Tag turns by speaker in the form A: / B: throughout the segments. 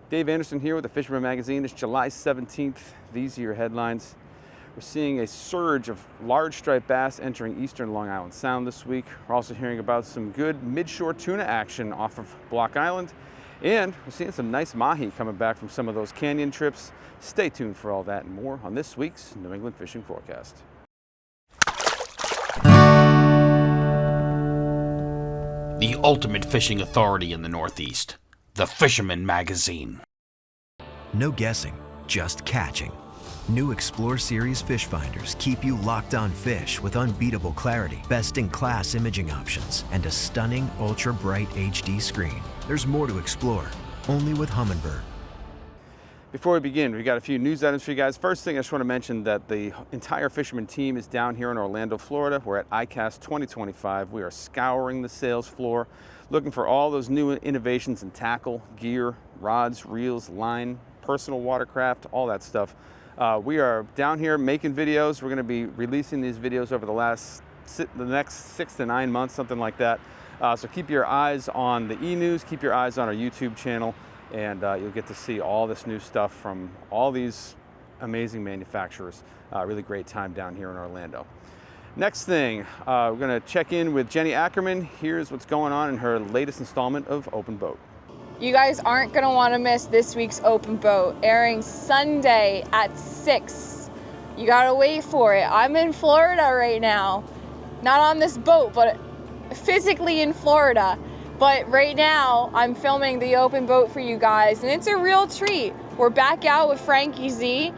A: Dave Anderson here with the Fisherman magazine. It's July 17th. These are your headlines. We're seeing a surge of large striped bass entering eastern Long Island Sound this week. We're also hearing about some good midshore tuna action off of Block Island. And we're seeing some nice mahi coming back from some of those canyon trips. Stay tuned for all that and more on this week's New England Fishing Forecast.
B: The ultimate fishing authority in the Northeast. The Fisherman magazine.
C: No guessing, just catching. New Explore Series fish finders keep you locked on fish with unbeatable clarity, best-in-class imaging options, and a stunning ultra-bright HD screen. There's more to explore, only with Humminbird.
A: Before we begin, we've got a few news items for you guys. First thing, I just want to mention that the entire Fisherman team is down here in Orlando, Florida. We're at ICAST 2025. We are scouring the sales floor, looking for all those new innovations in tackle, gear, rods, reels, line, personal watercraft, all that stuff. We are down here making videos. We're going to be releasing these videos over the next 6 to 9 months, something like that. So keep your eyes on the e-news, keep your eyes on our YouTube channel, and you'll get to see all this new stuff from all these amazing manufacturers. Really great time down here in Orlando. Next thing, we're going to check in with Jenni Ackerman. Here's what's going on in her latest installment of Open Boat.
D: You guys aren't going to want to miss this week's Open Boat, airing Sunday at 6. You got to wait for it. I'm in Florida right now. Not on this boat, but physically in Florida. But right now, I'm filming the Open Boat for you guys, and it's a real treat. We're back out with Frankie Z,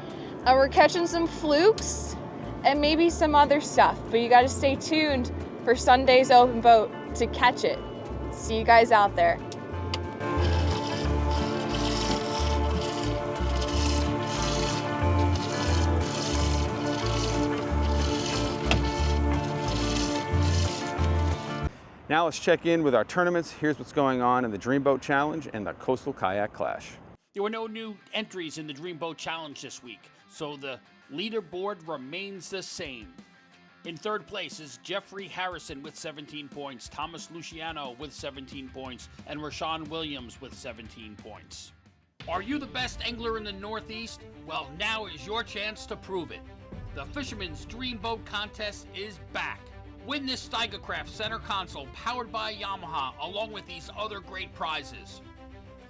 D: and we're catching some flukes and maybe some other stuff. But you got to stay tuned for Sunday's Open Boat to catch it. See you guys out there.
A: Now let's check in with our tournaments. Here's what's going on in the Dreamboat Challenge and the Coastal Kayak Clash.
B: There were no new entries in the Dreamboat Challenge this week, so the leaderboard remains the same. In third place is Jeffrey Harrison with 17 points, Thomas Luciano with 17 points, and Rashawn Williams with 17 points. Are you the best angler in the Northeast? Well, now is your chance to prove it. The Fisherman's Dreamboat Contest is back. Win this Steigercraft center console powered by Yamaha along with these other great prizes.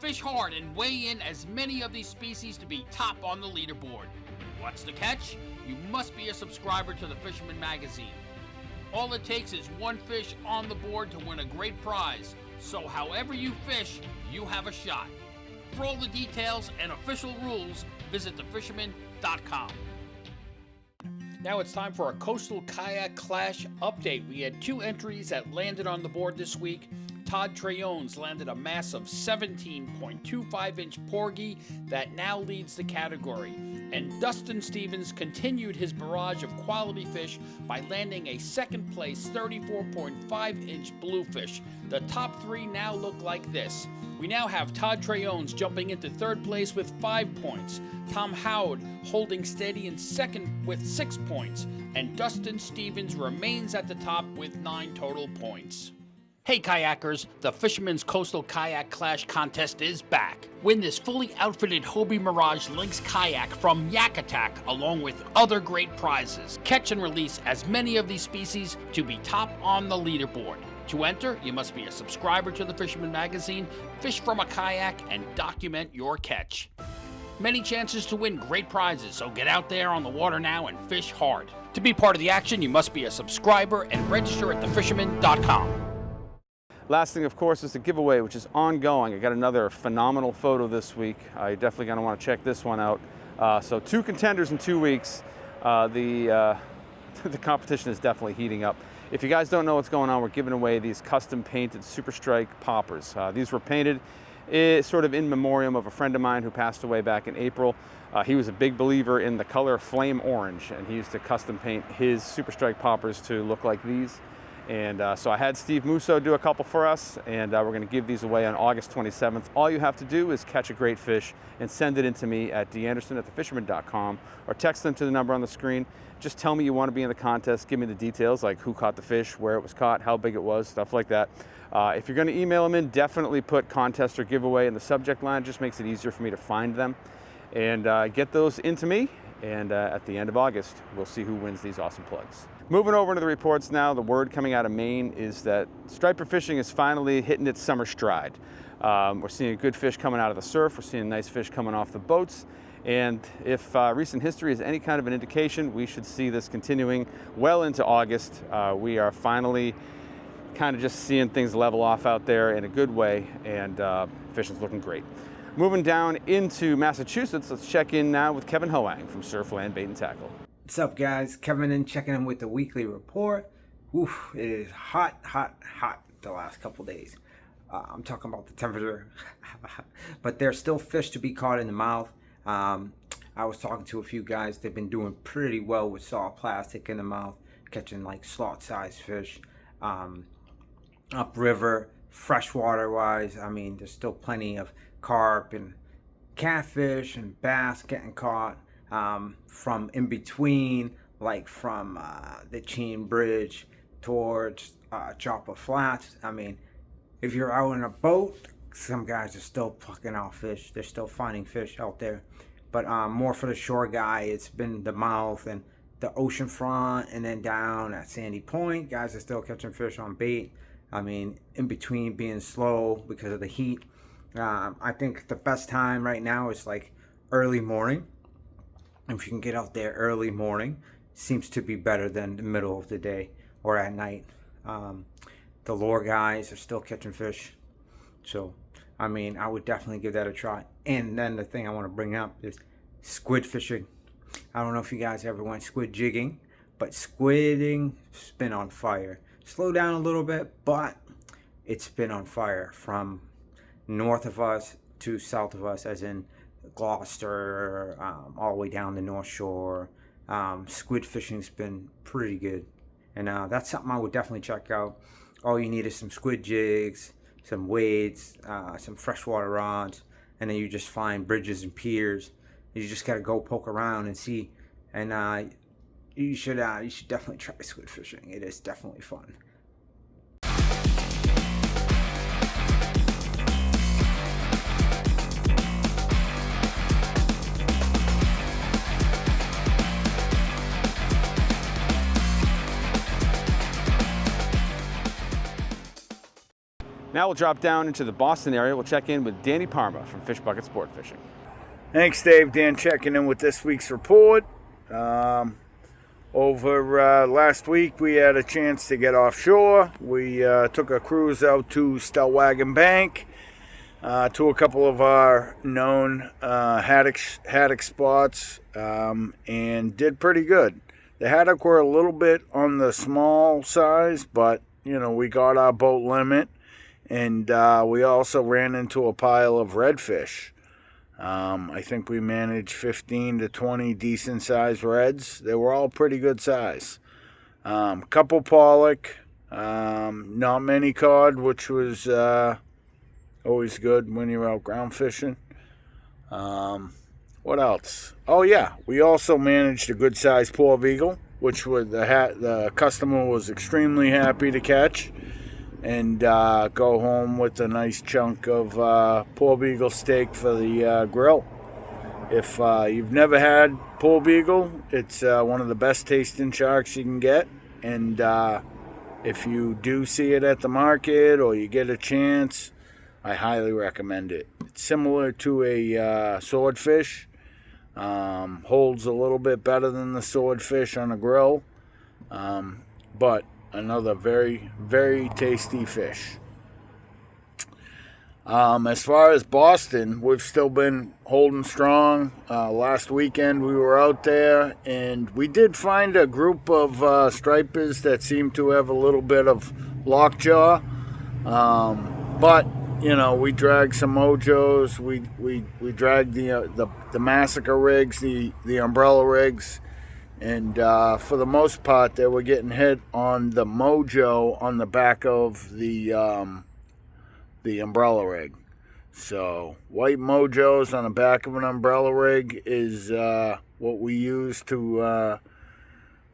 B: Fish hard and weigh in as many of these species to be top on the leaderboard. What's the catch? You must be a subscriber to the Fisherman magazine. All it takes is one fish on the board to win a great prize, so however you fish, you have a shot. For all the details and official rules, visit thefisherman.com. Now it's time for our Coastal Kayak Clash update. We had 2 entries that landed on the board this week. Todd Treonze landed a massive 17.25-inch porgy that now leads the category. And Dustin Stevens continued his barrage of quality fish by landing a second place 34.5-inch bluefish. The top 3 now look like this. We now have Todd Treonze jumping into third place with 5 points, Tom Howard holding steady in second with 6 points, and Dustin Stevens remains at the top with 9 total points. Hey kayakers, the Fisherman's Coastal Kayak Clash contest is back. Win this fully outfitted Hobie Mirage Lynx kayak from Yak Attack along with other great prizes. Catch and release as many of these species to be top on the leaderboard. To enter, you must be a subscriber to the Fisherman magazine, fish from a kayak, and document your catch. Many chances to win great prizes, so get out there on the water now and fish hard. To be part of the action, you must be a subscriber and register at thefisherman.com.
A: Last thing, of course, is the giveaway, which is ongoing. I got another phenomenal photo this week. You're definitely going to want to check this one out. So 2 contenders in 2 weeks. The competition is definitely heating up. If you guys don't know what's going on, we're giving away these custom painted Super Strike poppers. These were painted sort of in memoriam of a friend of mine who passed away back in April. He was a big believer in the color flame orange, and he used to custom paint his Super Strike poppers to look like these. And so I had Steve Musso do a couple for us, and we're going to give these away on August 27th. All you have to do is catch a great fish and send it in to me at danderson@thefisherman.com, or text them to the number on the screen. Just tell me you want to be in the contest. Give me the details, like who caught the fish, where it was caught, how big it was, stuff like that. If you're going to email them in, definitely put contest or giveaway in the subject line. It just makes it easier for me to find them. And get those into me, and at the end of August, we'll see who wins these awesome plugs. Moving over to the reports now, the word coming out of Maine is that striper fishing is finally hitting its summer stride. We're seeing good fish coming out of the surf, we're seeing nice fish coming off the boats, and if recent history is any kind of an indication, we should see this continuing well into August. We are finally kind of just seeing things level off out there in a good way, and fishing's looking great. Moving down into Massachusetts, let's check in now with Kevin Huang from Surfland Bait and Tackle.
E: What's up, guys? Kevin in, checking in with the weekly report. Oof, it is hot the last couple days. I'm talking about the temperature, but there's still fish to be caught in the mouth. I was talking to a few guys. They've been doing pretty well with soft plastic in the mouth, catching like slot-sized fish. Upriver, freshwater wise, I mean, there's still plenty of carp and catfish and bass getting caught from in between, like from the Chain Bridge towards Chopper Flats. I mean, if you're out in a boat, some guys are still plucking out fish. They're still finding fish out there. But more for the shore guy, it's been the mouth and the ocean front, and then down at Sandy Point, guys are still catching fish on bait. I mean, in between being slow because of the heat. I think the best time right now is like early morning. If you can get out there early morning, seems to be better than the middle of the day or at night. The lure guys are still catching fish. So, I mean, I would definitely give that a try. And then the thing I want to bring up is squid fishing. I don't know if you guys ever went squid jigging, but squidding's been on fire. Slow down a little bit, but it's been on fire from north of us to south of us, as in Gloucester, all the way down the North Shore. Squid fishing's been pretty good, and that's something I would definitely check out. All you need is some squid jigs, some weights, some freshwater rods, and then you just find bridges and piers. You just gotta go poke around and see, and you should definitely try squid fishing. It is definitely fun.
A: Now we'll drop down into the Boston area. We'll check in with Danny Parma from Fish Bucket Sport Fishing.
F: Thanks, Dave. Dan checking in with this week's report. Over last week, we had a chance to get offshore. We took a cruise out to Stellwagen Bank, to a couple of our known haddock spots, and did pretty good. The haddock were a little bit on the small size, but, you know, we got our boat limit. And we also ran into a pile of redfish. I think we managed 15 to 20 decent-sized reds. They were all pretty good size. Couple pollock, not many cod, which was always good when you're out ground fishing. What else? Oh, yeah, we also managed a good-sized porbeagle, which the customer was extremely happy to catch. And go home with a nice chunk of porbeagle steak for the grill. If you've never had porbeagle, it's one of the best tasting sharks you can get. And if you do see it at the market or you get a chance, I highly recommend it. It's similar to a swordfish. Holds a little bit better than the swordfish on a grill. But another very, very tasty fish. As far as Boston, we've still been holding strong. Last weekend we were out there, and we did find a group of stripers that seemed to have a little bit of lockjaw. But, you know, we dragged some mojos. We dragged the massacre rigs, the umbrella rigs. And for the most part, they were getting hit on the mojo on the back of the umbrella rig. So white mojos on the back of an umbrella rig is what we use to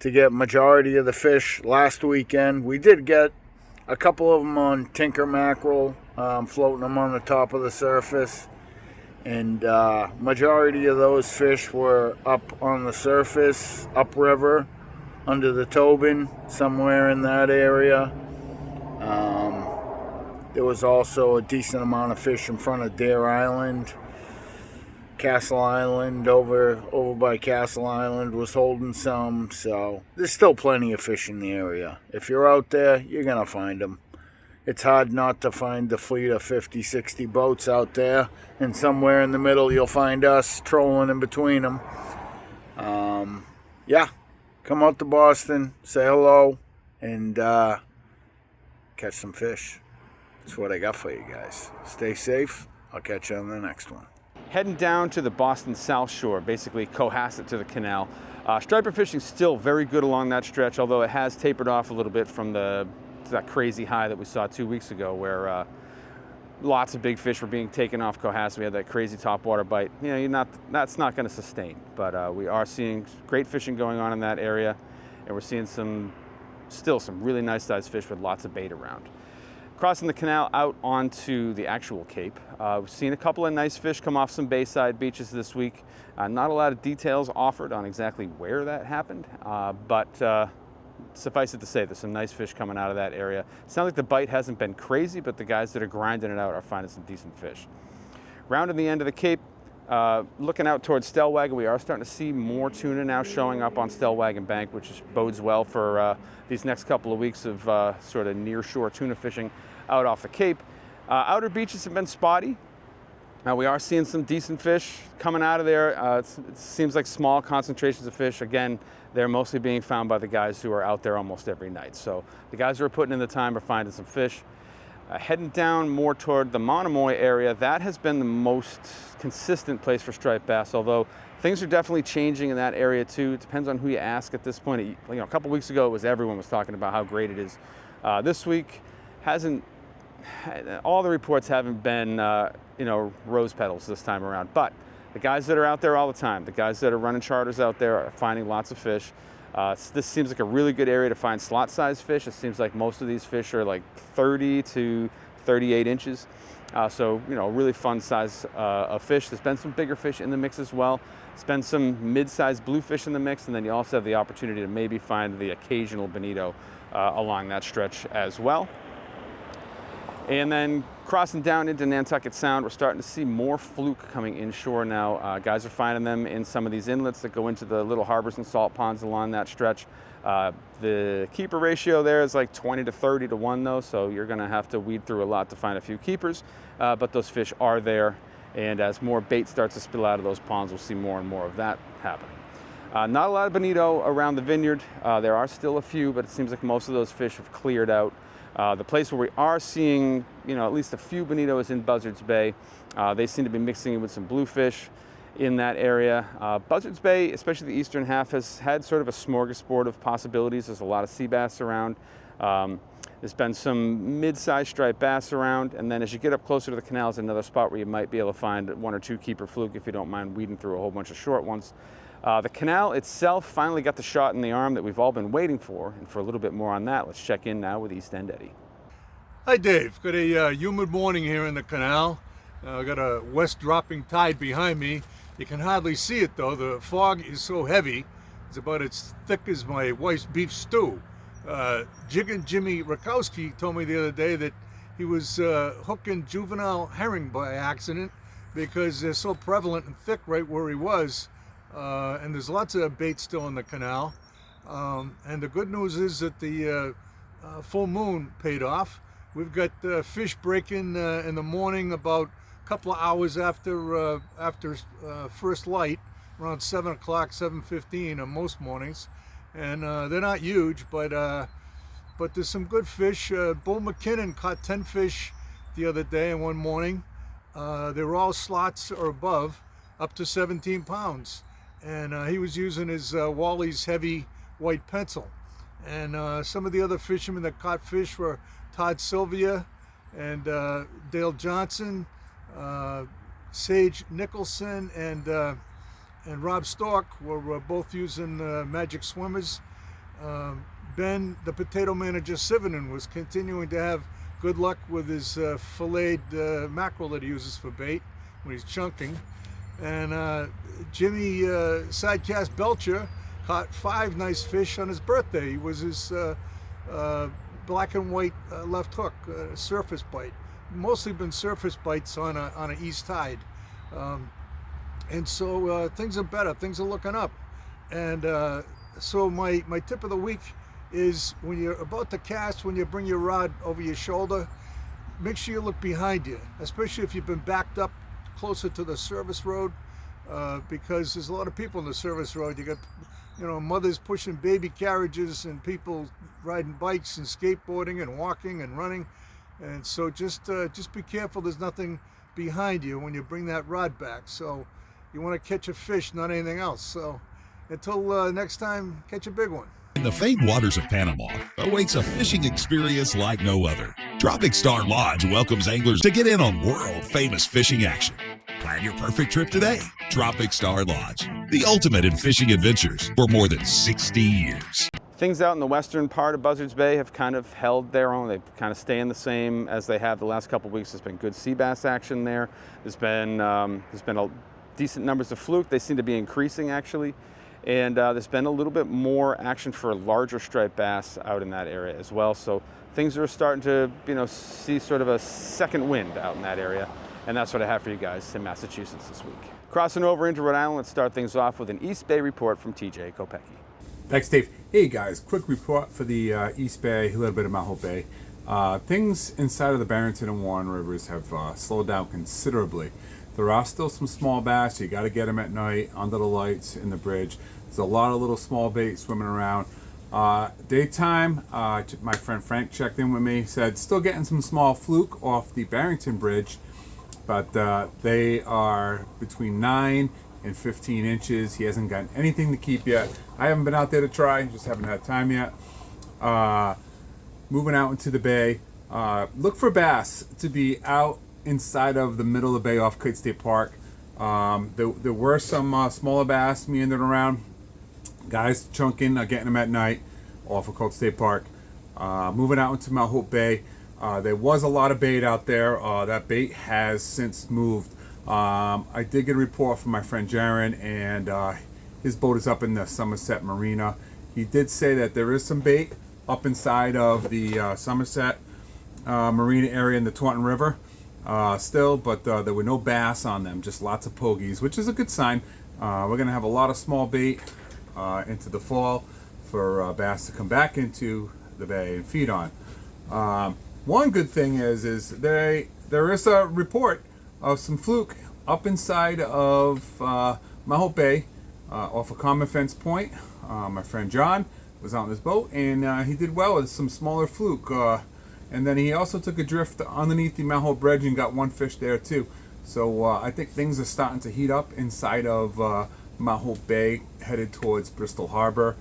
F: get majority of the fish last weekend. We did get a couple of them on tinker mackerel, floating them on the top of the surface. And majority of those fish were up on the surface, upriver, under the Tobin, somewhere in that area. There was also a decent amount of fish in front of Dare Island. Castle Island, over by Castle Island, was holding some. So there's still plenty of fish in the area. If you're out there, you're going to find them. It's hard not to find the fleet of 50, 60 boats out there. And somewhere in the middle, you'll find us trolling in between them. Yeah, come out to Boston, say hello, and catch some fish. That's what I got for you guys. Stay safe. I'll catch you on the next one.
A: Heading down to the Boston South Shore, basically Cohasset to the Canal. Striper fishing still very good along that stretch, although it has tapered off a little bit from that crazy high that we saw 2 weeks ago, where lots of big fish were being taken off Cohasset. We had that crazy topwater bite. You know, that's not going to sustain, but we are seeing great fishing going on in that area, and we're seeing still some really nice sized fish with lots of bait around. Crossing the canal out onto the actual Cape, we've seen a couple of nice fish come off some bayside beaches this week. Not a lot of details offered on exactly where that happened, but suffice it to say, there's some nice fish coming out of that area. Sounds like the bite hasn't been crazy, but the guys that are grinding it out are finding some decent fish. Rounding the end of the Cape, looking out towards Stellwagen, we are starting to see more tuna now showing up on Stellwagen Bank, which bodes well for these next couple of weeks of sort of near-shore tuna fishing out off the Cape. Outer beaches have been spotty. We are seeing some decent fish coming out of there. It seems like small concentrations of fish. Again, they're mostly being found by the guys who are out there almost every night. So the guys who are putting in the time are finding some fish. Heading down more toward the Monomoy area, that has been the most consistent place for striped bass, although things are definitely changing in that area too. It depends on who you ask at this point. A couple weeks ago, everyone was talking about how great it is. This week, all the reports haven't been rose petals this time around, but the guys that are out there all the time, the guys that are running charters out there are finding lots of fish. This seems like a really good area to find slot-sized fish. It seems like most of these fish are like 30 to 38 inches. So, really fun size of fish. There's been some bigger fish in the mix as well. There's been some mid-sized bluefish in the mix, and then you also have the opportunity to maybe find the occasional bonito along that stretch as well. And then crossing down into Nantucket Sound, we're starting to see more fluke coming inshore now. Guys are finding them in some of these inlets that go into the little harbors and salt ponds along that stretch. The keeper ratio there is like 20 to 30 to 1 though, so you're gonna have to weed through a lot to find a few keepers, but those fish are there. And as more bait starts to spill out of those ponds, we'll see more and more of that happening. Not a lot of bonito around the vineyard. There are still a few, but it seems like most of those fish have cleared out. The place where we are seeing, at least a few bonito is in Buzzards Bay. They seem to be mixing in with some bluefish in that area. Buzzards Bay, especially the eastern half, has had sort of a smorgasbord of possibilities. There's a lot of sea bass around. There's been some mid-sized striped bass around, and then as you get up closer to the canal is another spot where you might be able to find 1 or 2 keeper fluke if you don't mind weeding through a whole bunch of short ones. The canal itself finally got the shot in the arm that we've all been waiting for, and for a little bit more on that, let's check in now with East End Eddie.
G: Hi Dave, got a humid morning here in the canal. Got a west dropping tide behind me. You can hardly see it though, the fog is so heavy, it's about as thick as my wife's beef stew. Jiggin' Jimmy Rakowski told me the other day that he was hooking juvenile herring by accident because they're so prevalent and thick right where he was. And there's lots of bait still in the canal. And the good news is that the full moon paid off. We've got fish breaking in the morning about a couple of hours after first light, around 7 o'clock, 7:15 on most mornings. And they're not huge, but there's some good fish. Bull McKinnon caught 10 fish the other day in one morning. They were all slots or above, up to 17 pounds. and he was using his Wally's heavy white pencil. And some of the other fishermen that caught fish were Todd Sylvia and Dale Johnson, Sage Nicholson, and Rob Stork were both using magic swimmers. Ben, the potato manager, Sivinen, was continuing to have good luck with his filleted mackerel that he uses for bait when he's chunking. And Jimmy Sidecast Belcher caught 5 nice fish on his birthday. He was his black and white left hook, surface bite. Mostly been surface bites on an east tide. And so things are better, things are looking up. And so my tip of the week is when you're about to cast, when you bring your rod over your shoulder, make sure you look behind you, especially if you've been backed up closer to the service road, because there's a lot of people in the service road. You got, mothers pushing baby carriages and people riding bikes and skateboarding and walking and running. And so just be careful. There's nothing behind you when you bring that rod back. So you want to catch a fish, not anything else. So until next time, catch a big one.
H: In the famed waters of Panama awaits a fishing experience like no other. Tropic Star Lodge welcomes anglers to get in on world-famous fishing action. Plan your perfect trip today. Tropic Star Lodge, the ultimate in fishing adventures for more than 60 years.
A: Things out in the western part of Buzzards Bay have kind of held their own. They kind of staying the same as they have the last couple of weeks. There's been good sea bass action there. There's been a decent numbers of fluke. They seem to be increasing actually. And there's been a little bit more action for larger striped bass out in that area as well. So things are starting to, see sort of a second wind out in that area. And that's what I have for you guys in Massachusetts this week. Crossing over into Rhode Island, let's start things off with an East Bay report from TJ Kopecky.
I: Thanks, Dave. Hey guys, quick report for the East Bay, a little bit of Mount Hope Bay. Things inside of the Barrington and Warren rivers have slowed down considerably. There are still some small bass. You got to get them at night under the lights in the bridge. There's a lot of little small bait swimming around. Daytime, my friend Frank checked in with me, said still getting some small fluke off the Barrington Bridge, but they are between 9 and 15 inches. He hasn't gotten anything to keep yet. I haven't been out there to try, just haven't had time yet. Moving out into the bay, look for bass to be out inside of the middle of the bay off Kite State Park. There were some smaller bass meandering around. Guys chunking, getting them at night off of Colt State Park. Moving out into Mount Hope Bay, there was a lot of bait out there. That bait has since moved. I did get a report from my friend Jaron, and his boat is up in the Somerset Marina. He did say that there is some bait up inside of the Somerset Marina area in the Taunton River still, but there were no bass on them, just lots of pogies, which is a good sign. We're going to have a lot of small bait into the fall for bass to come back into the bay and feed on. One good thing is there is a report of some fluke up inside of Mount Hope Bay off of Common Fence Point. My friend John was out on his boat, and he did well with some smaller fluke. And then he also took a drift underneath the Mount Hope Bridge and got one fish there too. So I think things are starting to heat up inside of Mount Hope Bay, headed towards Bristol Harbor.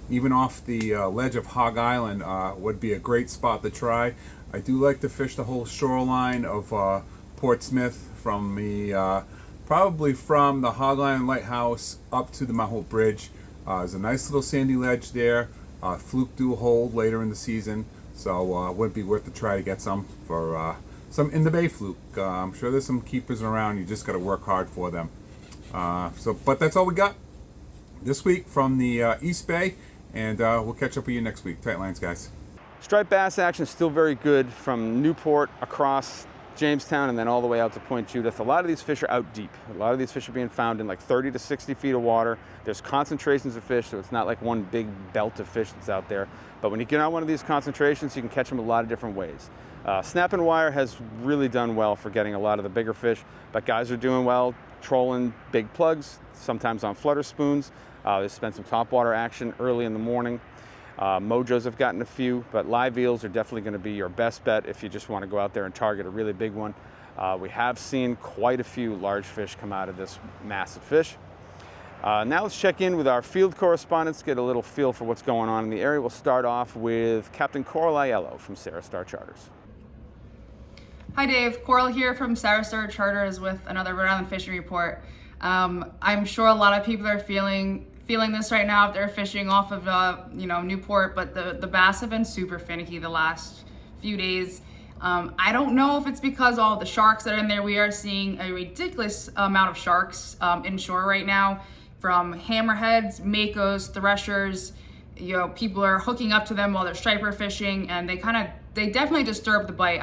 I: Even off the ledge of Hog Island would be a great spot to try. I do like to fish the whole shoreline of Portsmouth from the probably from the Hog Island Lighthouse up to the Mount Hope Bridge. There's a nice little sandy ledge there. Fluke do hold later in the season, so it would be worth a try to get some for some in the bay fluke. I'm sure there's some keepers around. You just got to work hard for them. But that's all we got this week from the East Bay, and we'll catch up with you next week. Tight lines, guys.
A: Striped bass action is still very good from Newport across Jamestown and then all the way out to Point Judith. A lot of these fish are out deep. A lot of these fish are being found in like 30 to 60 feet of water. There's concentrations of fish, so it's not like one big belt of fish that's out there. But when you get on one of these concentrations, you can catch them a lot of different ways. Snap and wire has really done well for getting a lot of the bigger fish, but guys are doing well trolling big plugs, sometimes on flutter spoons. There's been some topwater action early in the morning. Mojos have gotten a few, but live eels are definitely going to be your best bet if you just want to go out there and target a really big one. We have seen quite a few large fish come out of this massive fish. Now let's check in with our field correspondents, get a little feel for what's going on in the area. We'll start off with Captain Coral Aiello from Sara Star Charters.
J: Hi Dave, Coral here from Sara Star Charters with another Rhode Island fishing report. I'm sure a lot of people are feeling this right now if they're fishing off of Newport, but the bass have been super finicky the last few days. I don't know if it's because all the sharks that are in there. We are seeing a ridiculous amount of sharks inshore right now, from hammerheads, makos, threshers. People are hooking up to them while they're striper fishing, and they definitely disturb the bite.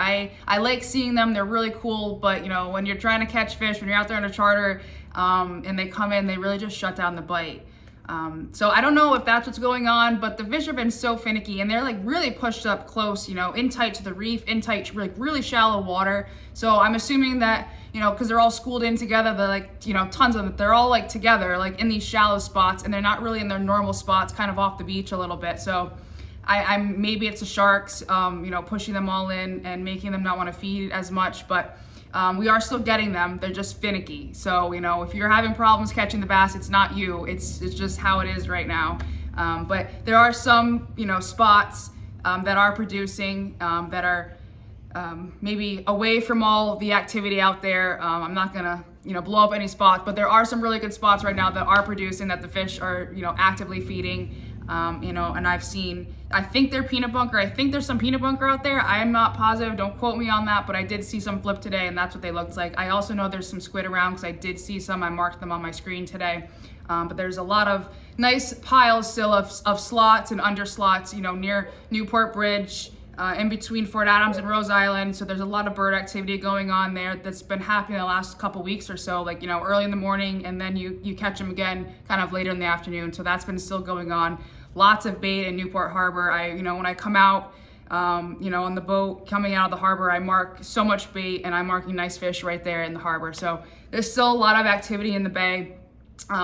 J: I like seeing them, they're really cool, but when you're trying to catch fish, when you're out there on a charter, and they come in, they really just shut down the bite. So I don't know if that's what's going on, but the fish have been so finicky, and they're like really pushed up close, in tight to the reef, in tight, like really shallow water. So I'm assuming that, because they're all schooled in together, they're like, tons of them, they're all like together, like in these shallow spots, and they're not really in their normal spots, kind of off the beach a little bit. So I'm maybe it's the sharks, pushing them all in and making them not want to feed as much, but we are still getting them. They're just finicky. So, if you're having problems catching the bass, it's not you. It's just how it is right now. But there are some, spots that are producing, that are maybe away from all the activity out there. I'm not gonna, blow up any spots, but there are some really good spots right now that are producing, that the fish are, actively feeding. And I think they're peanut bunker. I think there's some peanut bunker out there. I'm not positive, don't quote me on that, but I did see some flip today, and that's what they looked like. I also know there's some squid around, because I did see some. I marked them on my screen today. But there's a lot of nice piles still of slots and under slots, near Newport Bridge, in between Fort Adams and Rose Island. So there's a lot of bird activity going on there that's been happening the last couple weeks or so, like, early in the morning, and then you catch them again kind of later in the afternoon. So that's been still going on. Lots of bait in Newport Harbor. When I come out, on the boat coming out of the harbor, I mark so much bait, and I'm marking nice fish right there in the harbor. So there's still a lot of activity in the bay,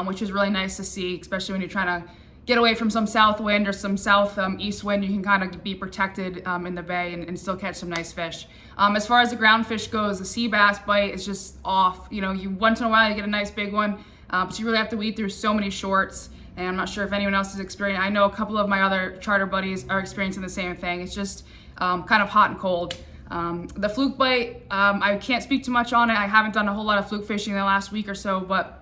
J: which is really nice to see, especially when you're trying to get away from some south wind or some south east wind. You can kind of be protected in the bay and still catch some nice fish. As far as the ground fish goes, the sea bass bite is just off. You once in a while you get a nice big one, but you really have to weed through so many shorts. And I'm not sure if anyone else is experiencing. I know a couple of my other charter buddies are experiencing the same thing. It's just kind of hot and cold. The fluke bite, I can't speak too much on it. I haven't done a whole lot of fluke fishing in the last week or so, but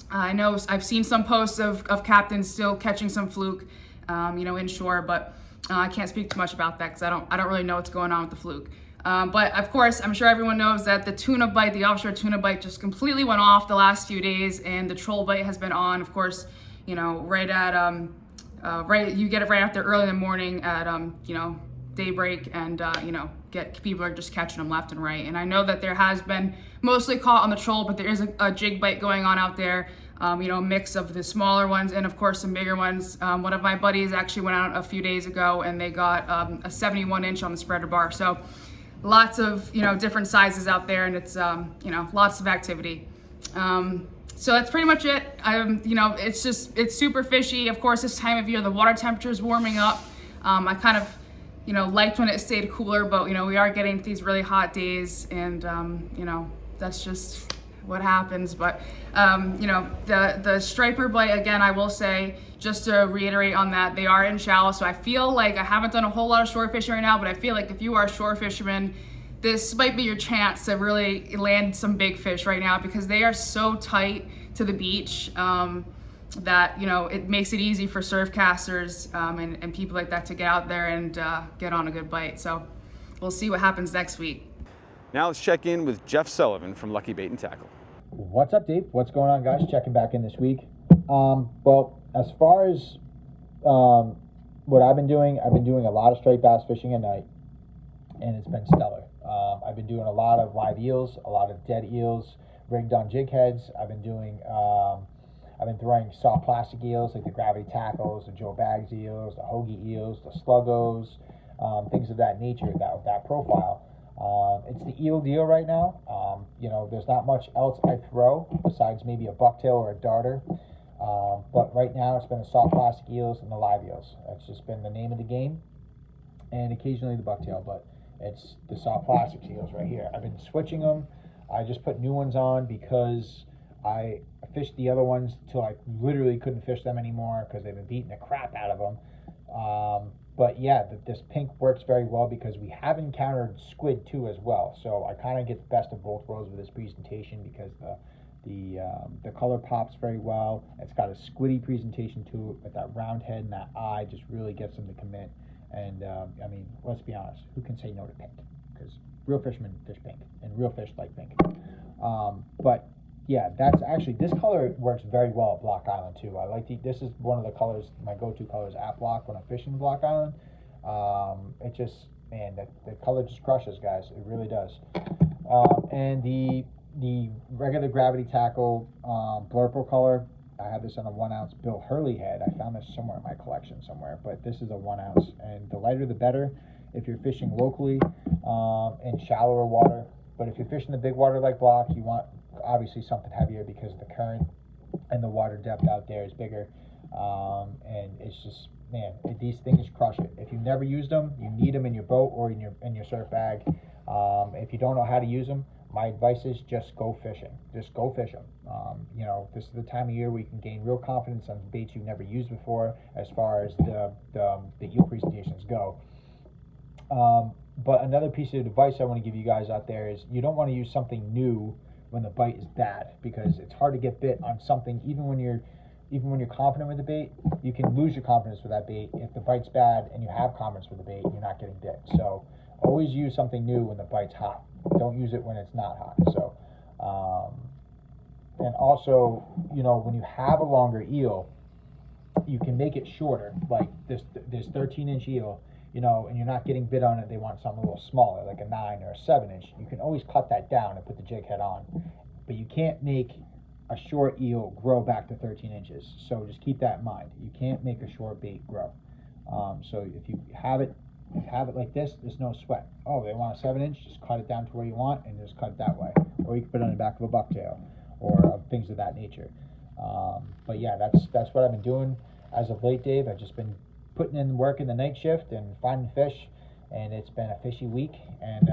J: I know I've seen some posts of captains still catching some fluke, inshore, but I can't speak too much about that because I don't really know what's going on with the fluke. But of course, I'm sure everyone knows that the tuna bite, the offshore tuna bite, just completely went off the last few days, and the troll bite has been on, of course. Right at you get it right out there early in the morning at daybreak, and people are just catching them left and right. And I know that there has been mostly caught on the troll, but there is a jig bite going on out there. A mix of the smaller ones and of course some bigger ones. One of my buddies actually went out a few days ago, and they got a 71-inch on the spreader bar. So lots of different sizes out there, and it's lots of activity. So that's pretty much it. It's super fishy. Of course, this time of year, the water temperature is warming up. I kind of, liked when it stayed cooler, but, we are getting these really hot days, and, that's just what happens. But, the striper bite, again, I will say, just to reiterate on that, they are in shallow. So I feel like I haven't done a whole lot of shore fishing right now, but I feel like if you are a shore fisherman, this might be your chance to really land some big fish right now, because they are so tight to the beach that it makes it easy for surf casters and people like that to get out there and get on a good bite. So we'll see what happens next week.
A: Now let's check in with Jeff Sullivan from Lucky Bait and Tackle.
K: What's up, Dave? What's going on, guys? Checking back in this week. Well, as far as what I've been doing a lot of straight bass fishing at night, and it's been stellar. I've been doing a lot of live eels, a lot of dead eels rigged on jig heads. I've been throwing soft plastic eels like the gravity tackles, the Joe Baggs eels, the hoagie eels, the sluggos, things of that nature, that profile. It's the eel deal right now. There's not much else I throw besides maybe a bucktail or a darter. But right now it's been the soft plastic eels and the live eels. That's just been the name of the game. And occasionally the bucktail, but it's the soft plastic eels right here. I've been switching them. I just put new ones on because I fished the other ones till I literally couldn't fish them anymore because they've been beating the crap out of them. But yeah, this pink works very well because we have encountered squid too as well. So I kind of get the best of both worlds with this presentation because the color pops very well. It's got a squiddy presentation to it, with that round head and that eye just really gets them to commit. And I mean, let's be honest, who can say no to pink? Because real fishermen fish pink, and real fish like pink. But yeah, that's actually, this color works very well at Block Island too. I like this is one of the colors, my go-to colors at Block when I'm fishing Block Island. It just, man, the color just crushes, guys. It really does. And the regular gravity tackle blurple color, I have this on a 1 ounce Bill Hurley head. I found this somewhere in my collection somewhere, but this is a 1 ounce, and the lighter the better if you're fishing locally in shallower water. But if you're fishing the big water like Block, you want obviously something heavier because the current and the water depth out there is bigger. And it's just, man, these things crush it. If you've never used them, you need them in your boat or in your surf bag. If you don't know how to use them, my advice is just go fishing. Just go fish them. You know, this is the time of year where you can gain real confidence on baits you've never used before as far as the eel presentations go. But another piece of advice I want to give you guys out there is you don't want to use something new when the bite is bad, because it's hard to get bit on something even when you're confident with the bait. You can lose your confidence with that bait if the bite's bad and you have confidence with the bait, you're not getting bit. So always use something new when the bite's hot. Don't use it when it's not hot. So and also, you know, when you have a longer eel, you can make it shorter. Like this 13-inch eel, you know, and you're not getting bit on it, they want something a little smaller, like a 9 or a 7-inch. You can always cut that down and put the jig head on, but you can't make a short eel grow back to 13 inches. So just keep that in mind. You can't make a short bait grow. So if you have it like this, there's no sweat. Oh, they want a 7-inch, just cut it down to where you want and just cut it that way. Or you can put it on the back of a bucktail or things of that nature. But yeah, that's what I've been doing as of late, Dave. I've just been putting in work in the night shift and finding fish, and it's been a fishy week. And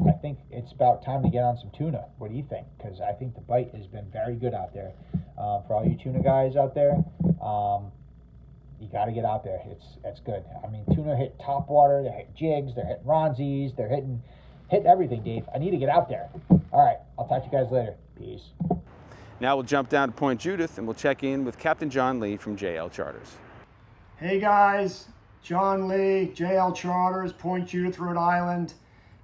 K: I think it's about time to get on some tuna. What do you think? Because I think the bite has been very good out there. For all you tuna guys out there, you got to get out there. It's good. I mean, tuna hit top water, they're hitting jigs, they're hitting ronsies, they're hitting everything, Dave. I need to get out there. All right, I'll talk to you guys later. Peace.
A: Now we'll jump down to Point Judith and we'll check in with Captain John Lee from JL Charters.
L: Hey guys, John Lee, JL Charters, Point Judith, Rhode Island.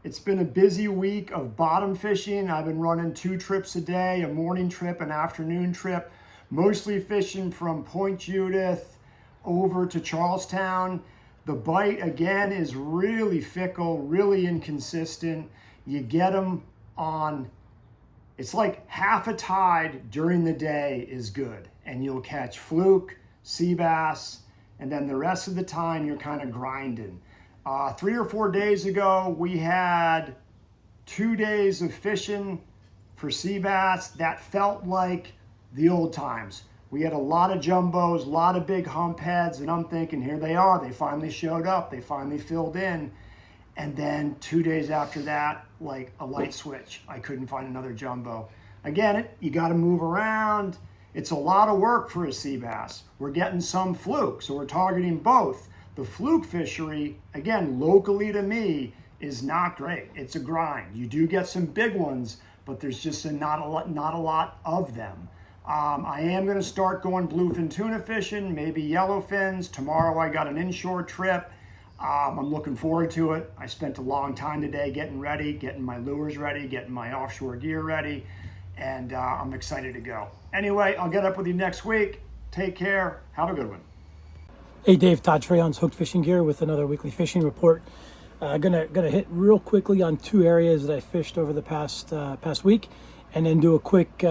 L: It's been a busy week of bottom fishing. I've been running 2 trips a day, a morning trip, an afternoon trip, mostly fishing from Point Judith over to Charlestown. The bite, again, is really fickle, really inconsistent. You get them on, it's like half a tide during the day is good, and you'll catch fluke, sea bass, and then the rest of the time you're kind of grinding. 3 or 4 days ago, we had 2 days of fishing for sea bass that felt like the old times. We had a lot of jumbos, a lot of big hump heads, and I'm thinking, here they are. They finally showed up. They finally filled in. And then 2 days after that, like a light switch, I couldn't find another jumbo. Again, you got to move around. It's a lot of work for a sea bass. We're getting some fluke, so we're targeting both. The fluke fishery, again, locally to me, is not great. It's a grind. You do get some big ones, but there's just not a lot of them. I am going to start going bluefin tuna fishing, maybe yellowfins. Tomorrow I got an inshore trip. I'm looking forward to it. I spent a long time today getting ready, getting my lures ready, getting my offshore gear ready, and I'm excited to go. Anyway, I'll get up with you next week. Take care. Have a good one.
M: Hey Dave, Todd Treonze, Hooked Fishing Gear with another weekly fishing report. Gonna hit real quickly on 2 areas that I fished over the past week, and then do a quick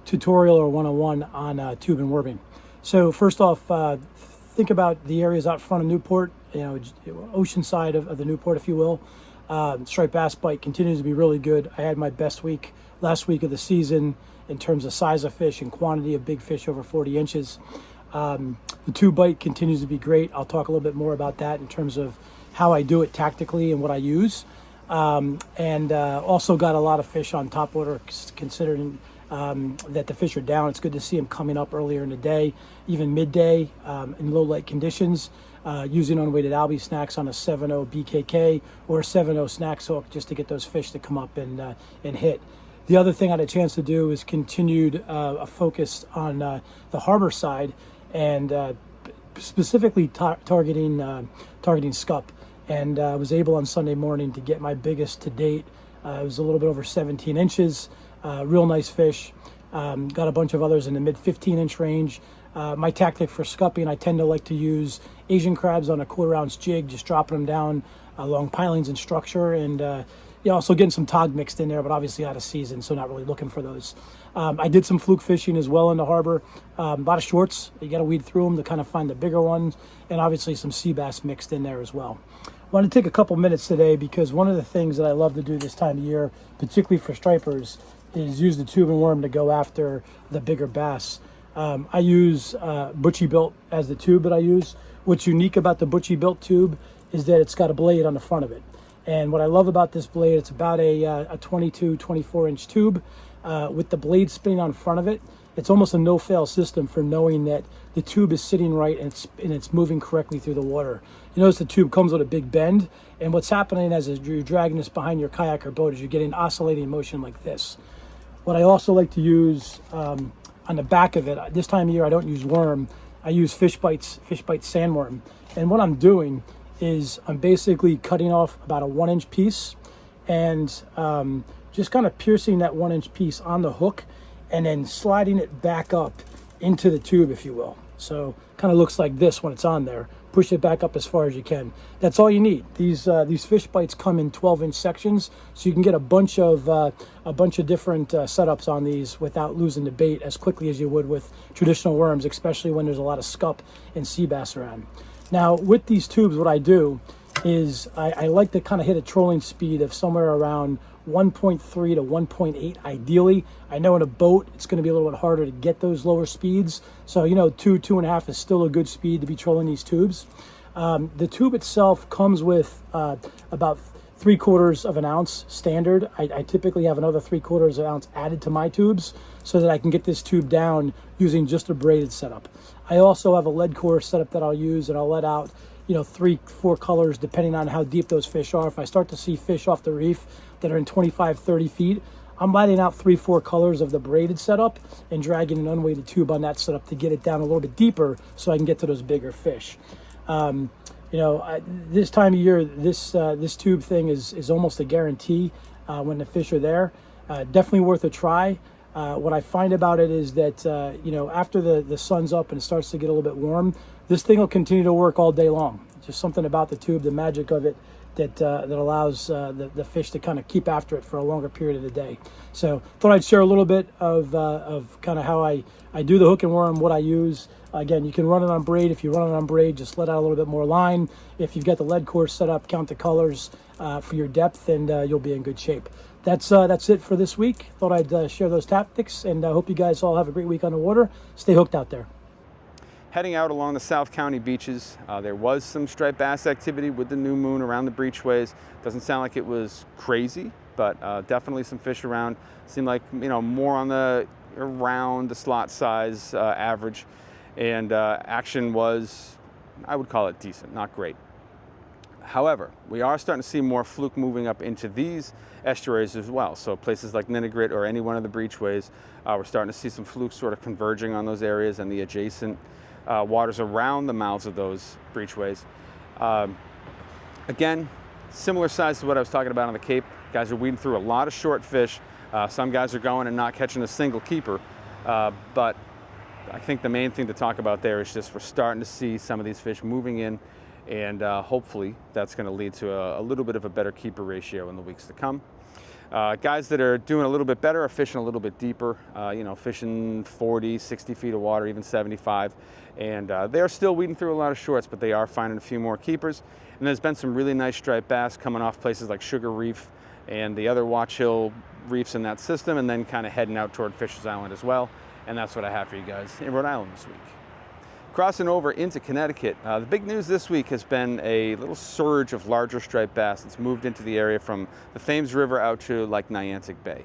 M: tutorial or 101 on tube and worming. So first off, think about the areas out front of Newport, ocean side of the Newport, if you will. Striped bass bite continues to be really good. I had my best week last week of the season in terms of size of fish and quantity of big fish over 40 inches. The tube bite continues to be great. I'll talk a little bit more about that in terms of how I do it tactically and what I use. And also got a lot of fish on top water, considering that the fish are down. It's good to see them coming up earlier in the day, even midday in low light conditions, using unweighted albie snacks on a 7.0 BKK or a 7.0 snacks hook just to get those fish to come up and hit. The other thing I had a chance to do is continued a focus on the harbor side and specifically targeting scup. And I was able on Sunday morning to get my biggest to date. It was a little bit over 17 inches, real nice fish. Got a bunch of others in the mid 15-inch range. My tactic for scupping, I tend to like to use Asian crabs on a 1/4 ounce jig, just dropping them down along pilings and structure, and also getting some Todd mixed in there, but obviously out of season, so not really looking for those. I did some fluke fishing as well in the harbor. A lot of shorts. You got to weed through them to kind of find the bigger ones, and obviously some sea bass mixed in there as well. I want to take a couple minutes today because one of the things that I love to do this time of year, particularly for stripers, is use the tube and worm to go after the bigger bass. I use Butchie Built as the tube that I use. What's unique about the Butchie Built tube is that it's got a blade on the front of it. And what I love about this blade, it's about a 22, 24-inch tube with the blade spinning on front of it. It's almost a no-fail system for knowing that the tube is sitting right and it's moving correctly through the water. You notice the tube comes with a big bend, and what's happening as you're dragging this behind your kayak or boat is you're getting oscillating motion like this. What I also like to use on the back of it, this time of year I don't use worm, I use fish bites sandworm. And what I'm doing is I'm basically cutting off about a 1-inch piece and just kind of piercing that 1-inch piece on the hook and then sliding it back up into the tube, if you will. So kind of looks like this when it's on there. Push it back up as far as you can. That's all you need. These fish bites come in 12-inch sections, so you can get a bunch of different setups on these without losing the bait as quickly as you would with traditional worms, especially when there's a lot of scup and sea bass around. Now, with these tubes, what I do is I like to kind of hit a trolling speed of somewhere around 1.3 to 1.8 ideally. I know in a boat it's going to be a little bit harder to get those lower speeds, so 2.5 is still a good speed to be trolling these tubes. The tube itself comes with about 3/4 of an ounce standard. I typically have another 3/4 of an ounce added to my tubes so that I can get this tube down using just a braided setup. I also have a lead core setup that I'll use, and I'll let out 3-4 colors depending on how deep those fish are. If I start to see fish off the reef that are in 25-30 feet, I'm letting out 3-4 colors of the braided setup and dragging an unweighted tube on that setup to get it down a little bit deeper so I can get to those bigger fish. This time of year, this tube thing is almost a guarantee when the fish are there. Definitely worth a try. What I find about it is that after the sun's up and it starts to get a little bit warm, this thing will continue to work all day long. Just something about the tube, the magic of it, that allows the fish to kind of keep after it for a longer period of the day. So thought I'd share a little bit of kind of how I do the hook and worm, what I use. Again, you can run it on braid. If you run it on braid, just let out a little bit more line. If you've got the lead core set up, count the colors for your depth, and you'll be in good shape. That's it for this week. Thought I'd share those tactics, and I hope you guys all have a great week on the water. Stay hooked out there.
A: Heading out along the South County beaches, there was some striped bass activity with the new moon around the breachways. Doesn't sound like it was crazy, but definitely some fish around. Seemed like more on around the slot size average, and action was, I would call it decent, not great. However, we are starting to see more fluke moving up into these estuaries as well. So places like Nantucket or any one of the breachways, we're starting to see some fluke sort of converging on those areas and the adjacent waters around the mouths of those breachways. Again, similar size to what I was talking about on the Cape. Guys are weeding through a lot of short fish. Some guys are going and not catching a single keeper, but I think the main thing to talk about there is just we're starting to see some of these fish moving in, and hopefully that's going to lead to a little bit of a better keeper ratio in the weeks to come. Guys that are doing a little bit better are fishing a little bit deeper, fishing 40, 60 feet of water, even 75. And they're still weeding through a lot of shorts, but they are finding a few more keepers. And there's been some really nice striped bass coming off places like Sugar Reef and the other Watch Hill reefs in that system, and then kind of heading out toward Fisher's Island as well. And that's what I have for you guys in Rhode Island this week. Crossing over into Connecticut, the big news this week has been a little surge of larger striped bass that's moved into the area from the Thames River out to like Nantucket Bay.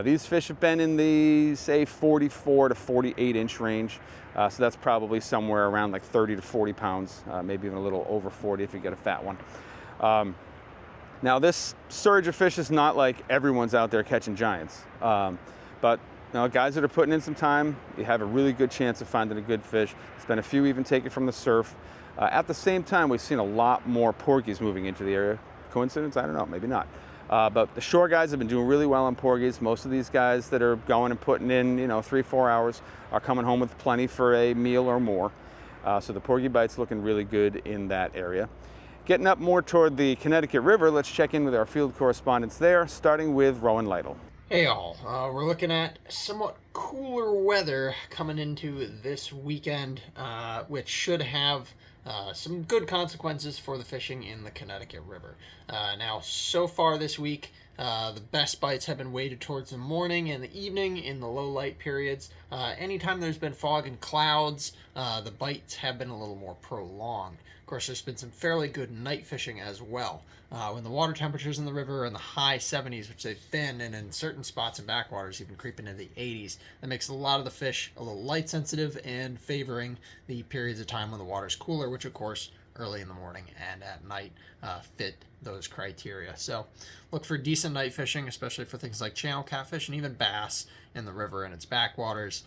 A: These fish have been in the, say, 44 to 48 inch range. So that's probably somewhere around like 30 to 40 pounds, maybe even a little over 40 if you get a fat one. Now this surge of fish is not like everyone's out there catching giants, but guys that are putting in some time, you have a really good chance of finding a good fish. There's been a few even taken from the surf. At the same time, we've seen a lot more porgies moving into the area. Coincidence? I don't know, maybe not. But the shore guys have been doing really well on porgies. Most of these guys that are going and putting in, 3-4 hours are coming home with plenty for a meal or more. So the porgy bite's looking really good in that area. Getting up more toward the Connecticut River, let's check in with our field correspondents there, starting with Rowan Lytle.
N: Hey all, we're looking at somewhat cooler weather coming into this weekend, which should have some good consequences for the fishing in the Connecticut River. Now, so far this week, the best bites have been weighted towards the morning and the evening in the low light periods. Anytime there's been fog and clouds, the bites have been a little more prolonged. Of course, there's been some fairly good night fishing as well. When the water temperatures in the river are in the high 70s, which they've been, and in certain spots and backwaters even creeping into the 80s, that makes a lot of the fish a little light sensitive and favoring the periods of time when the water's cooler, which of course early in the morning and at night fit those criteria. So look for decent night fishing, especially for things like channel catfish and even bass in the river and its backwaters.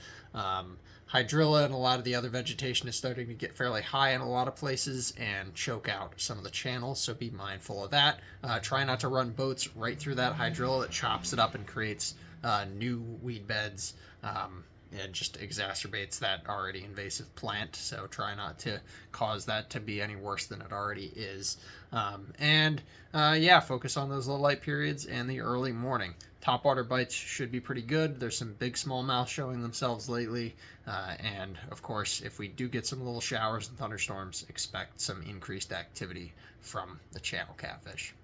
N: Hydrilla and a lot of the other vegetation is starting to get fairly high in a lot of places and choke out some of the channels, so be mindful of that. Try not to run boats right through that hydrilla. It chops it up and creates new weed beds. It just exacerbates that already invasive plant, so try not to cause that to be any worse than it already is. Focus on those low light periods and the early morning. Topwater bites should be pretty good. There's some big smallmouth showing themselves lately, and of course, if we do get some little showers and thunderstorms, expect some increased activity from the channel catfish.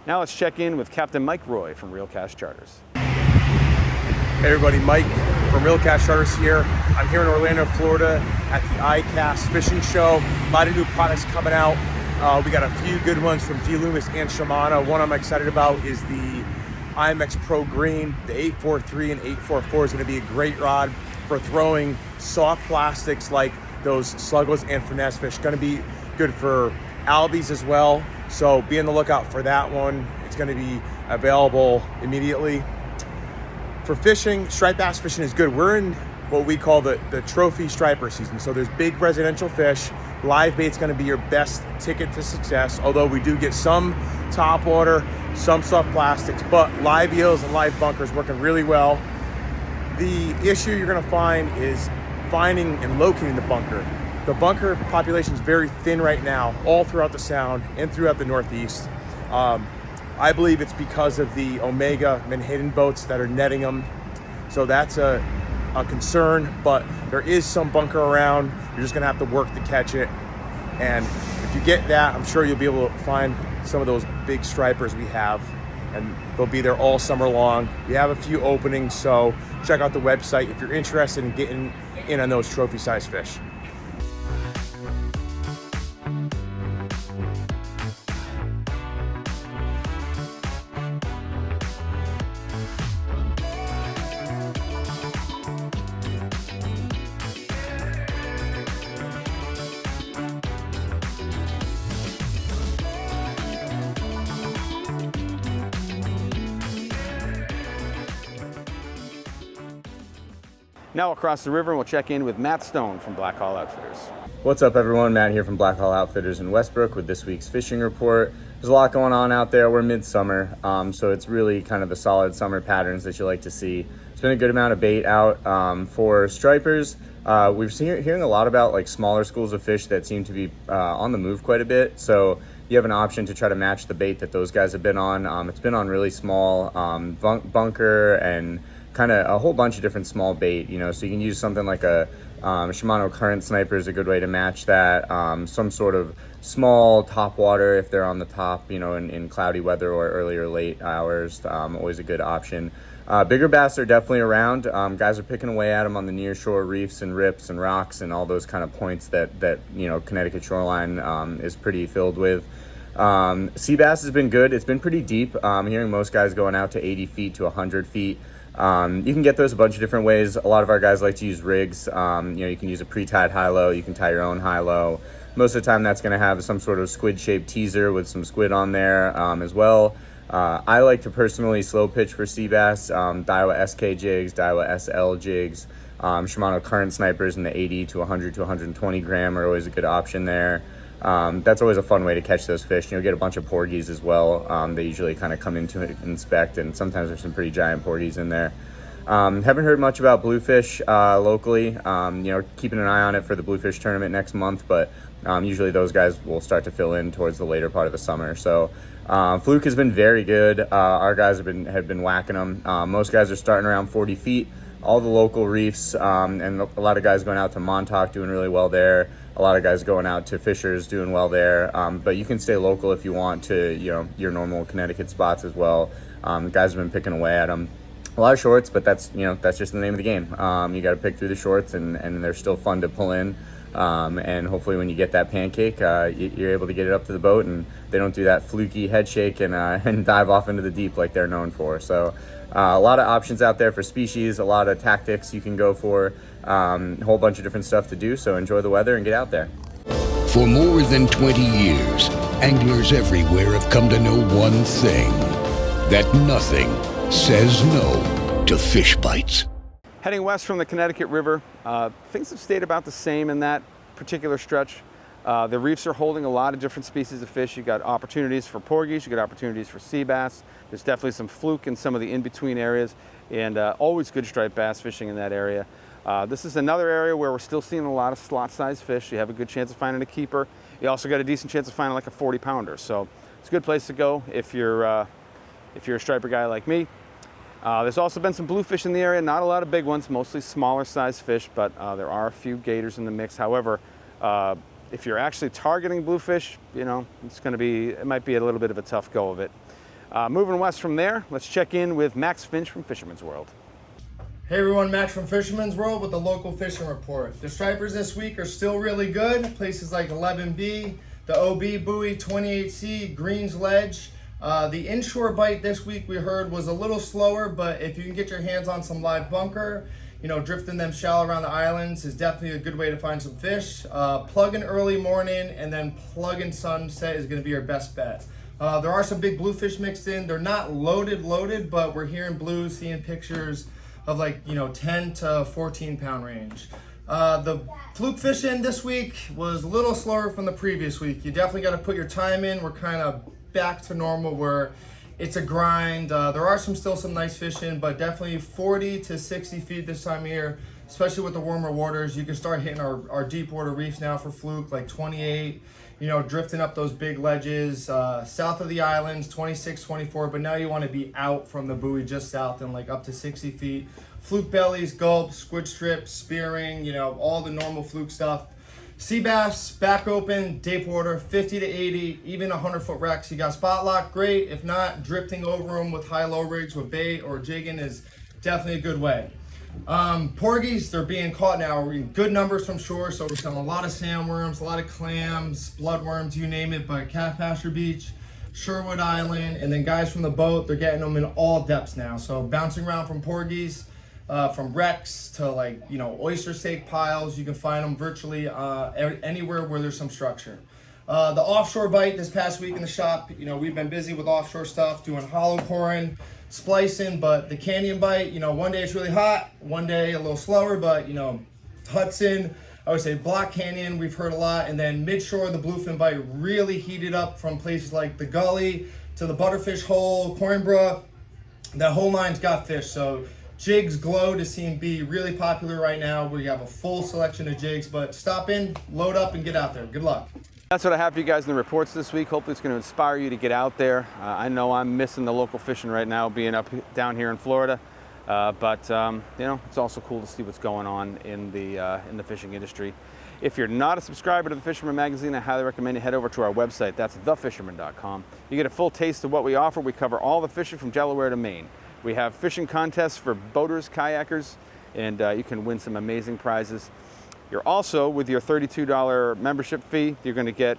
A: Now let's check in with Captain Mike Roy from Real Cash Charters.
O: Hey everybody, Mike from Real Cash Charters here. I'm here in Orlando, Florida at the ICAST Fishing Show. A lot of new products coming out. We got a few good ones from D. Loomis and Shimano. One I'm excited about is the IMX Pro Green. The 843 and 844 is going to be a great rod for throwing soft plastics like those sluggles and finesse fish. Going to be good for albies as well. So be on the lookout for that one. It's going to be available immediately. For fishing, striped bass fishing is good. We're in what we call the trophy striper season. So there's big residential fish. Live bait's going to be your best ticket to success, although we do get some topwater, some soft plastics, but live eels and live bunkers working really well. The issue you're going to find is finding and locating the bunker. The bunker population is very thin right now, all throughout the Sound and throughout the Northeast. I believe it's because of the Omega Menhaden boats that are netting them. So that's a concern, but there is some bunker around. You're just gonna have to work to catch it. And if you get that, I'm sure you'll be able to find some of those big stripers we have, and they'll be there all summer long. We have a few openings, so check out the website if you're interested in getting in on those trophy-sized fish.
A: Now across the river, we'll check in with Matt Stone from Black Hall Outfitters.
P: What's up everyone, Matt here from Black Hall Outfitters in Westbrook with this week's fishing report. There's a lot going on out there. We're midsummer, so it's really kind of the solid summer patterns that you like to see. It's been a good amount of bait out for stripers. We've been hearing a lot about like smaller schools of fish that seem to be on the move quite a bit. So you have an option to try to match the bait that those guys have been on. It's been on really small bunker and kind of a whole bunch of different small bait, you know, so you can use something like a Shimano Current Sniper is a good way to match that. Some sort of small top water if they're on the top, you know, in cloudy weather or early or late hours, always a good option. Bigger bass are definitely around. Guys are picking away at them on the near shore reefs and rips and rocks and all those kind of points that you know, Connecticut shoreline is pretty filled with. Sea bass has been good. It's been pretty deep. I'm hearing most guys going out to 80 feet to 100 feet. You can get those a bunch of different ways. A lot of our guys like to use rigs. You know, you can use a pre-tied high-low. You can tie your own high-low. Most of the time that's going to have some sort of squid-shaped teaser with some squid on there as well. I like to personally slow pitch for sea bass. Daiwa SK jigs, Daiwa SL jigs, Shimano Current Snipers in the 80 to 100 to 120 gram are always a good option there. That's always a fun way to catch those fish. You'll get a bunch of porgies as well. They usually kind of come in to inspect, and sometimes there's some pretty giant porgies in there. Haven't heard much about bluefish locally. You know, keeping an eye on it for the bluefish tournament next month, but usually those guys will start to fill in towards the later part of the summer. So fluke has been very good. Our guys have been whacking them. Most guys are starting around 40 feet. All the local reefs, and a lot of guys going out to Montauk doing really well there. A lot of guys going out to Fishers doing well there. But you can stay local if you want to, you know, your normal Connecticut spots as well. Guys have been picking away at them. A lot of shorts, but that's just the name of the game. You got to pick through the shorts, and they're still fun to pull in. And hopefully when you get that pancake, you're able to get it up to the boat, and they don't do that fluky head shake and dive off into the deep like they're known for. So a lot of options out there for species, a lot of tactics you can go for, a whole bunch of different stuff to do. So enjoy the weather and get out there.
Q: For more than 20 years, anglers everywhere have come to know one thing, that nothing says no to fish bites.
A: Heading west from the Connecticut River, things have stayed about the same in that particular stretch. The reefs are holding a lot of different species of fish. You've got opportunities for porgies, you've got opportunities for sea bass. There's definitely some fluke in some of the in-between areas, and always good striped bass fishing in that area. This is another area where we're still seeing a lot of slot-sized fish. You have a good chance of finding a keeper. You also got a decent chance of finding like a 40-pounder. So it's a good place to go if you're a striper guy like me. There's also been some bluefish in the area, not a lot of big ones, mostly smaller sized fish, but there are a few gators in the mix. However, if you're actually targeting bluefish, you know, it might be a little bit of a tough go of it. Moving west from there, let's check in with Max Finch from Fisherman's World.
R: Hey everyone, Max from Fisherman's World with the local fishing report. The stripers this week are still really good. Places like 11B, the OB buoy, 28C, Green's Ledge. The inshore bite this week we heard was a little slower, but if you can get your hands on some live bunker, you know, drifting them shallow around the islands is definitely a good way to find some fish. Plug-in early morning and then plug-in sunset is going to be your best bet. There are some big bluefish mixed in. They're not loaded, but we're hearing blues, seeing pictures of like, you know, 10 to 14 pound range. The fluke fishing this week was a little slower from the previous week. You definitely got to put your time in. We're kind of back to normal where it's a grind. There are still some nice fishing, but definitely 40 to 60 feet this time of year, especially with the warmer waters. You can start hitting our deep water reefs now for fluke, like 28, you know, drifting up those big ledges. South of the islands, 26, 24, but now you want to be out from the buoy just south and like up to 60 feet. Fluke bellies, gulps, squid strips, spearing, you know, all the normal fluke stuff. Sea bass, back open, deep water, 50 to 80, even 100-foot wrecks. You got spot lock, great. If not, drifting over them with high-low rigs with bait or jigging is definitely a good way. Porgies, they're being caught now. We're in good numbers from shore, so we're selling a lot of sandworms, a lot of clams, bloodworms, you name it, but Calf Pasture Beach, Sherwood Island, and then guys from the boat, they're getting them in all depths now. So bouncing around from porgies, from wrecks to like, you know, oyster steak piles. You can find them virtually anywhere where there's some structure. The offshore bite this past week in the shop, you know, we've been busy with offshore stuff, doing hollow coring, splicing, but the canyon bite, you know, one day it's really hot, one day a little slower, but you know, Hudson, I would say Block Canyon, we've heard a lot, and then midshore, the bluefin bite really heated up from places like the Gully to the Butterfish Hole, Coimbra. That whole line's got fish, so jigs glow to seem be really popular right now. We have a full selection of jigs, but stop in, load up, and get out there. Good luck.
A: That's what I have for you guys in the reports this week. Hopefully it's going to inspire you to get out there. I know I'm missing the local fishing right now, being down here in Florida. But you know, it's also cool to see what's going on in the fishing industry. If you're not a subscriber to the Fisherman magazine, I highly recommend you head over to our website. That's thefisherman.com. You get a full taste of what we offer. We cover all the fishing from Delaware to Maine. We have fishing contests for boaters, kayakers, and you can win some amazing prizes. You're also, with your $32 membership fee, you're going to get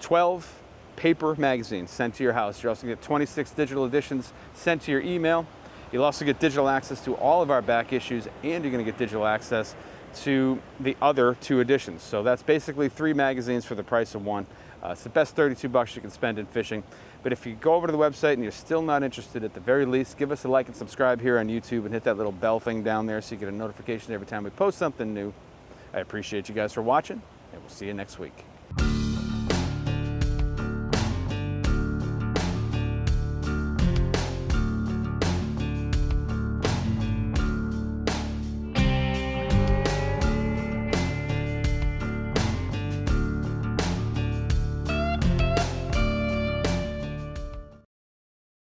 A: 12 paper magazines sent to your house. You're also going to get 26 digital editions sent to your email. You'll also get digital access to all of our back issues, and you're going to get digital access to the other 2 editions. So that's basically 3 magazines for the price of 1. It's the best $32 you can spend in fishing. But if you go over to the website and you're still not interested, at the very least, give us a like and subscribe here on YouTube and hit that little bell thing down there so you get a notification every time we post something new. I appreciate you guys for watching, and we'll see you next week.